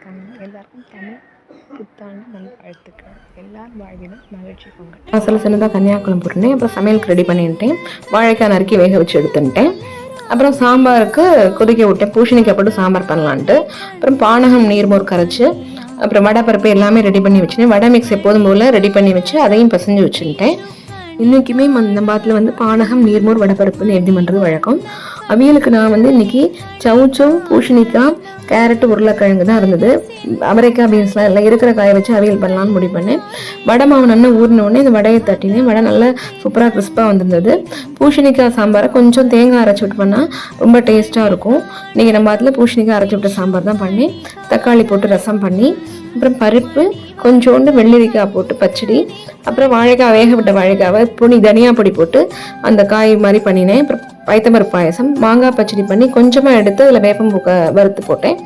இருக்காங்க? எல்லாருக்கும் தமிழ் புத்தாண்டு நல்வாழ்த்துக்கள். எல்லார் வாழ்விலும் மகிழ்ச்சி பொங்கல். சில சின்னதாக கன்னியாகுளம் போட்டுனேன். அப்புறம் சமையலுக்கு ரெடி பண்ணிட்டேன். வாழைக்காய் நறுக்கி வேக வச்சு எடுத்துட்டேன். அப்புறம் சாம்பாருக்கு கொதிக்க விட்டேன். பூசணிக்காய் போட்டு சாம்பார் பண்ணலான்ட்டு. அப்புறம் பானகம் நீர்மோர் கரைச்சி அப்புறம் வடை பருப்பு எல்லாமே ரெடி பண்ணி வச்சுட்டேன். வடை மிக்ஸ் எப்போதும் போல் ரெடி பண்ணி வச்சு அதையும் பசஞ்சு வச்சுட்டேன். இன்றைக்குமே இந்த பாத்தில் வந்து பானகம் நீர்மோர் வடைப்பருப்பு நெருதி பண்ணுறது வழக்கம். அவியலுக்கு நான் வந்து இன்றைக்கி சவுச்சம் பூசணிக்காய் கேரட்டு உருளைக்கிழங்கு தான் இருந்தது. அவரைக்காய் பீன்ஸ்லாம் எல்லாம் இருக்கிற காயை வச்சு அவியல் பண்ணலான்னு முடிவு பண்ணேன். வடை மாவு நல்லா ஊறினோடனே இந்த வடையை தட்டினேன். வடை நல்லா சூப்பராக கிறிஸ்பாக வந்திருந்தது. பூசணிக்காய் சாம்பாரை கொஞ்சம் தேங்காய் அரைச்சி விட்டு பண்ணால் ரொம்ப டேஸ்ட்டாக இருக்கும். இன்றைக்கி நம்ம அதில் பூசணிக்காய் அரைச்சி விட்ட சாம்பார் தான் பண்ணேன். தக்காளி போட்டு ரசம் பண்ணி அப்புறம் பருப்பு கொஞ்சோண்டு வெள்ளரிக்காய் போட்டு பச்சடி, அப்புறம் வாழைக்காய் வேக விட்ட வாழைக்காவை தனியா பொடி போட்டு அந்த காய் மாதிரி பண்ணினேன். அப்புறம் பைத்தம்பருப்பு பாயசம், மாங்காய் பச்சடி பண்ணி கொஞ்சமாக எடுத்து அதில் வேப்பம்பூக்க வறுத்து போட்டேன்.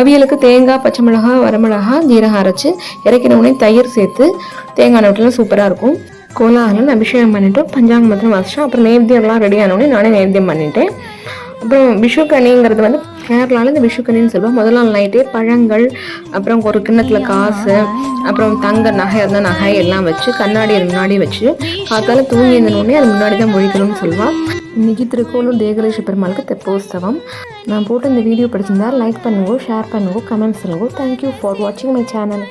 அவியலுக்கு தேங்காய் பச்சை மிளகாய் வரமிளகா ஜீரகம் அரைச்சி இறக்கினவுடனே தயிர் சேர்த்து தேங்காய் நோட்டெலாம் சூப்பராக இருக்கும். கோலாகலன்னு அபிஷேகம் பண்ணிவிட்டு பஞ்சாங்க மந்திரம் வாசிச்சோம். அப்புறம் நேவேத்தியம்லாம் ரெடி ஆனோடனே நானே நேவேத்தியம் பண்ணிட்டேன். அப்புறம் விஷுக்கனிங்கிறது வந்து கேரளாவில் இந்த விஷுக்கனின்னு சொல்லுவோம். முதல் நாள் நைட்டே பழங்கள், அப்புறம் ஒரு கிண்ணத்தில் காசு, அப்புறம் தங்க நகை இருந்தால் நகை எல்லாம் வச்சு கண்ணாடி முன்னாடி வச்சு காத்தால தூங்கி இருந்தனோடனே அது முன்னாடி தான் முழிக்கணும்னு சொல்லுவாள். இன்றைக்கி திருக்கோளூர் தேகலேஷ பெருமாளுக்கு தெப்போத்சவம். நான் போட்டு இந்த வீடியோ பிடிச்சிருந்தா லைக் பண்ணுங்க, ஷேர் பண்ணுங்க, கமெண்ட்ஸ் சொல்லுங்க. தேங்க்யூ ஃபார் வாட்சிங் மை சேனல்.